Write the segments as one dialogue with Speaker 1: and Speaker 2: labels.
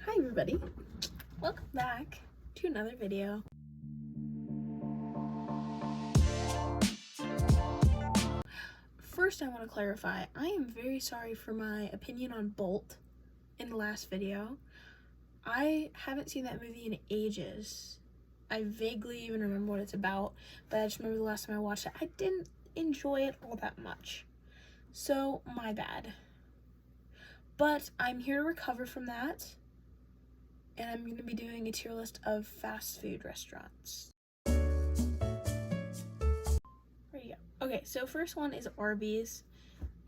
Speaker 1: Hi everybody, welcome back to another video. First I want to clarify, I am very sorry for my opinion on Bolt in the last video. I haven't seen that movie in ages. I vaguely even remember what it's about, but I just remember the last time I watched it, I didn't enjoy it all that much. So, my bad. But I'm here to recover from that, and I'm going to be doing a tier list of fast food restaurants. Okay, so first one is Arby's.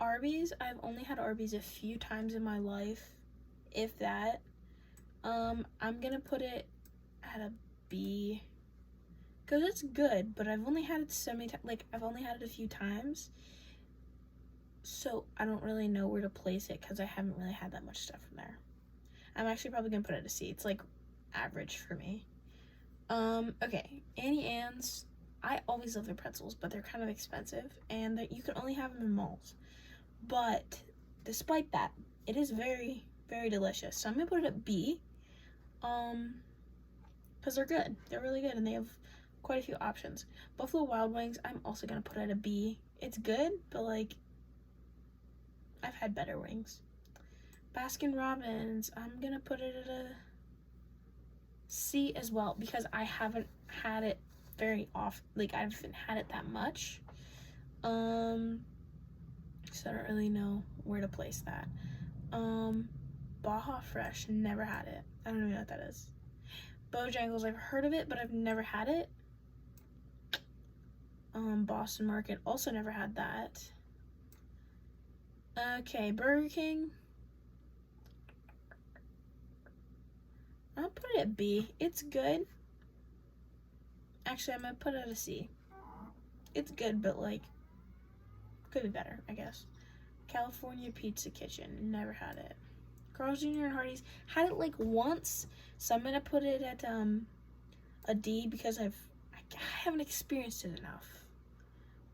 Speaker 1: Arby's, I've only had Arby's a few times in my life, if that. I'm gonna put it at a B, because it's good, but I've only had it I've only had it a few times, so I don't really know where to place it, because I haven't really had that much stuff from there. I'm actually probably gonna put it at a C. It's like average for me. Okay, Auntie Anne's. I always love their pretzels, but they're kind of expensive, and that you can only have them in malls. But despite that, it is very, very delicious. So I'm gonna put it at B, because they're good. They're really good, and they have quite a few options. Buffalo Wild Wings, I'm also gonna put at a B. It's good, but like, I've had better wings. Baskin Robbins, I'm gonna put it at a C as well, because I haven't had it very often. Like, I haven't had it that much. So I don't really know where to place that. Baja Fresh, never had it. I don't even know what that is. Bojangles, I've heard of it, but I've never had it. Boston Market, also never had that. Okay, Burger King. I'll put it at B. It's good. Actually, I'm gonna put it at a C. It's good, but like, could be better, I guess. California Pizza Kitchen, never had it. Carl's Jr. and Hardee's, had it like once, so I'm gonna put it at a D, because I haven't experienced it enough.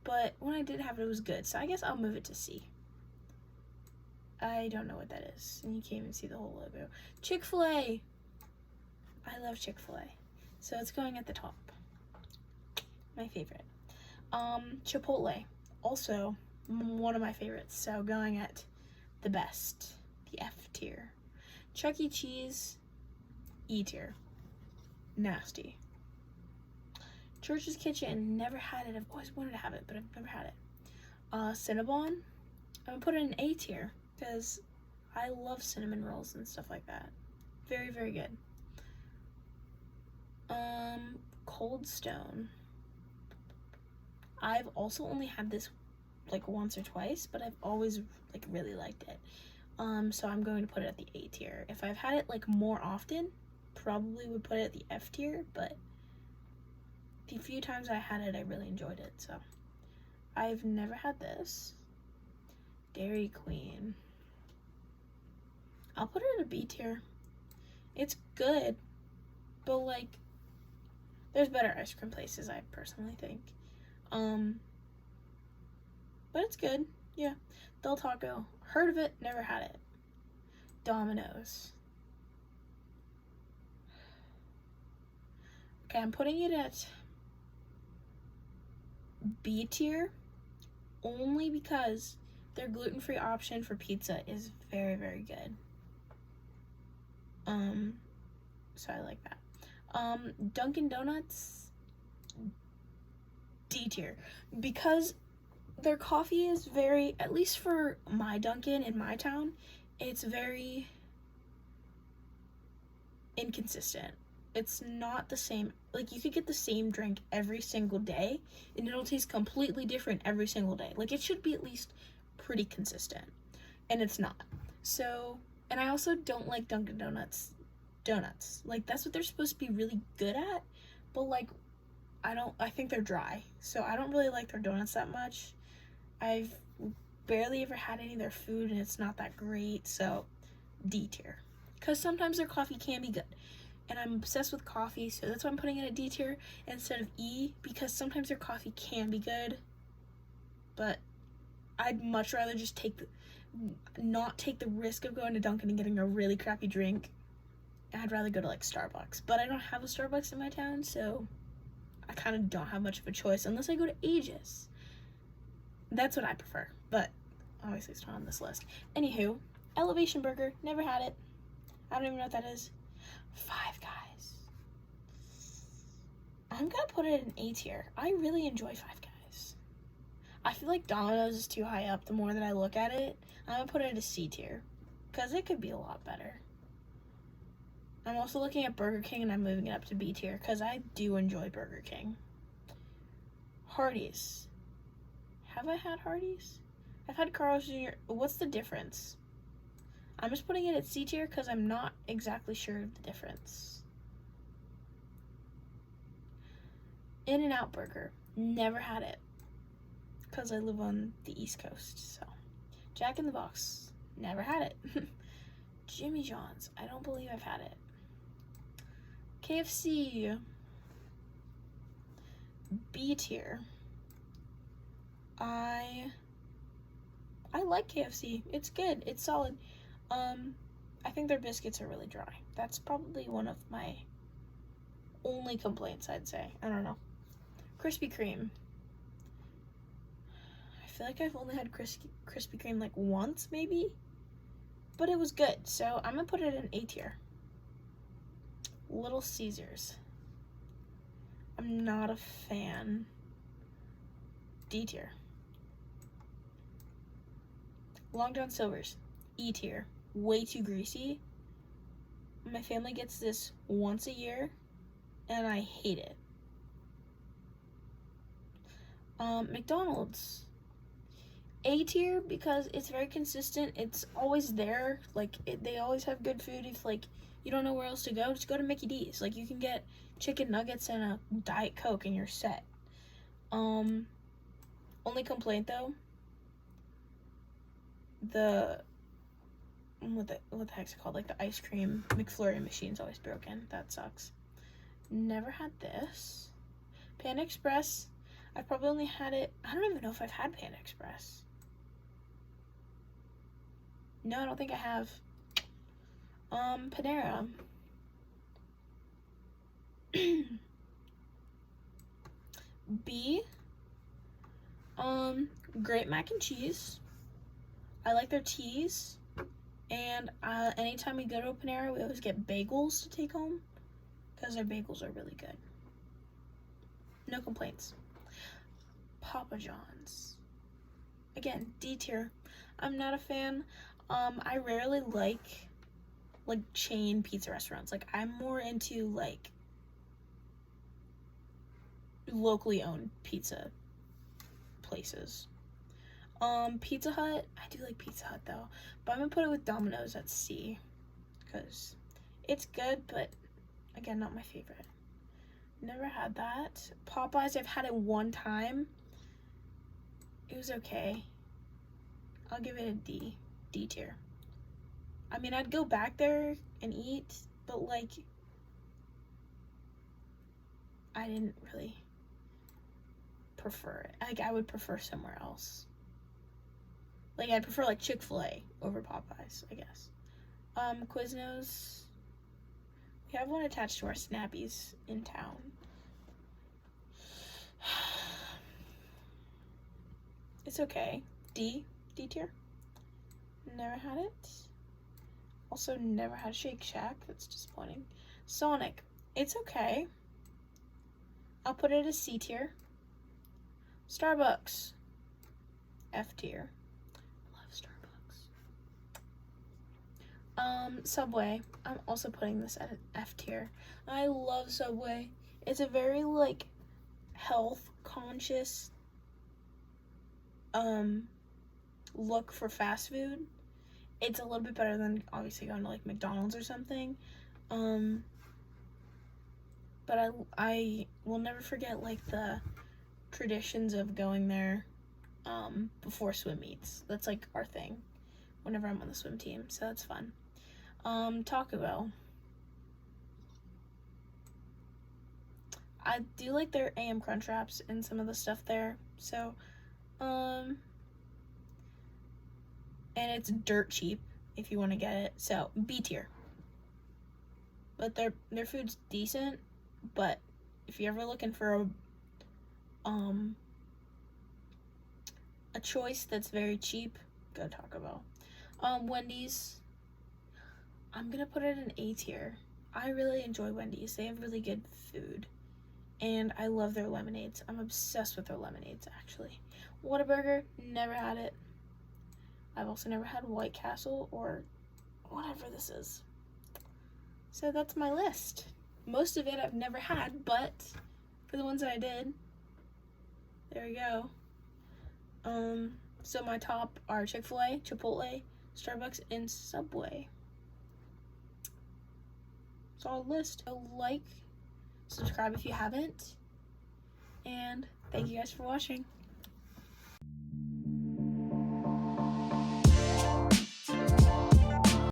Speaker 1: But when I did have it, it was good, so I guess I'll move it to C. I don't know what that is, and you can't even see the whole logo. Chick-fil-A. I love Chick-fil-A, so it's going at the top. My favorite. Chipotle, also one of my favorites, so going at the best, the F tier. Chuck E. Cheese, E tier. Nasty. Church's Kitchen, never had it. I've always wanted to have it, but I've never had it. Cinnabon, I'm gonna put it in A tier, because I love cinnamon rolls and stuff like that. Very, very good. Cold Stone. I've also only had this like once or twice, but I've always like really liked it. So I'm going to put it at the A tier. If I've had it like more often, probably would put it at the F tier, but the few times I had it, I really enjoyed it, so. I've never had this. Dairy Queen. I'll put it at a B tier. It's good, but like, there's better ice cream places, I personally think. But it's good, yeah. Del Taco, heard of it, never had it. Domino's. Okay, I'm putting it at B tier, only because their gluten-free option for pizza is very, very good. So I like that. Dunkin' Donuts, D tier, because their coffee is very, at least for my Dunkin' in my town, it's very inconsistent. It's not the same. Like, you could get the same drink every single day, and it'll taste completely different every single day. Like, it should be at least pretty consistent, and it's not. So, and I also don't like Dunkin' Donuts donuts. Like, that's what they're supposed to be really good at, but like, I think they're dry, so I don't really like their donuts that much. I've barely ever had any of their food, and it's not that great, so D tier. Because sometimes their coffee can be good, and I'm obsessed with coffee, so that's why I'm putting it at D tier instead of E, because sometimes their coffee can be good, but I'd much rather just not take the risk of going to Dunkin' and getting a really crappy drink I'd rather go to like Starbucks. But I don't have a Starbucks in my town, so I kind of don't have much of a choice unless I go to Aegis. That's what I prefer, but obviously it's not on this list. Anywho, Elevation Burger, never had it. I don't even know what that is. Five Guys. I'm gonna put it in A tier. I really enjoy Five Guys. I feel like Domino's is too high up the more that I look at it. I'm gonna put it at C tier because it could be a lot better. I'm also looking at Burger King and I'm moving it up to B tier because I do enjoy Burger King. Hardee's. Have I had Hardee's? I've had Carl's Jr. What's the difference? I'm just putting it at C tier because I'm not exactly sure of the difference. In-N-Out Burger. Never had it because I live on the East Coast. So, Jack in the Box. Never had it. Jimmy John's. I don't believe I've had it. KFC. B tier. I like KFC. It's good. It's solid. I think their biscuits are really dry. That's probably one of my only complaints, I'd say. I don't know. Krispy Kreme. I feel like I've only had Krispy Kreme like once, maybe. But it was good, so I'm gonna put it in A tier. Little Caesars. I'm not a fan. D tier. Long John Silver's. E tier. Way too greasy. My family gets this once a year, and I hate it. McDonald's. A tier because it's very consistent. It's always there. Like, they always have good food. If, like, you don't know where else to go, just go to Mickey D's. Like, you can get chicken nuggets and a Diet Coke and you're set. Only complaint, though, what the heck's it called? Like, the ice cream McFlurry machine's always broken. That sucks. Never had this. Panda Express. I've probably only had it. I don't even know if I've had Panda Express. No, I don't think I have. Panera. B. Great mac and cheese. I like their teas. And anytime we go to a Panera, we always get bagels to take home because their bagels are really good. No complaints. Papa John's. Again, D tier. I'm not a fan. I rarely like chain pizza restaurants. Like, I'm more into like locally owned pizza places. Pizza Hut. I do like Pizza Hut though, but I'm gonna put it with Domino's at C because it's good, but again, not my favorite. Never had that. Popeyes, I've had it one time. It was okay. I'll give it a D tier. I mean, I'd go back there and eat, but like, I didn't really prefer it. Like, I would prefer somewhere else. Like, I'd prefer like Chick-fil-A over Popeyes, I guess. Quiznos. We have one attached to our Snappies in town. It's okay. D tier. Never had it. Also never had Shake Shack. That's disappointing. Sonic. It's okay. I'll put it as C tier. Starbucks. F tier. Love Starbucks. Subway. I'm also putting this at an F tier. I love Subway. It's a very like health conscious look for fast food. It's a little bit better than obviously going to like McDonald's or something. But I will never forget like the traditions of going there before swim meets. That's like our thing whenever I'm on the swim team, so that's fun. Taco Bell. I do like their AM Crunch Wraps and some of the stuff there, so and it's dirt cheap if you want to get it, so B tier. but their food's decent. But if you're ever looking for a choice that's very cheap, go Taco Bell. Wendy's, I'm gonna put it in A tier. I really enjoy Wendy's. They have really good food. And I love their lemonades. I'm obsessed with their lemonades, actually. Whataburger, never had it. I've also never had White Castle or whatever this is. So that's my list. Most of it I've never had, but for the ones that I did, there we go. So my top are Chick-fil-A, Chipotle, Starbucks, and Subway. Solid list. So like, subscribe if you haven't, and thank you guys for watching.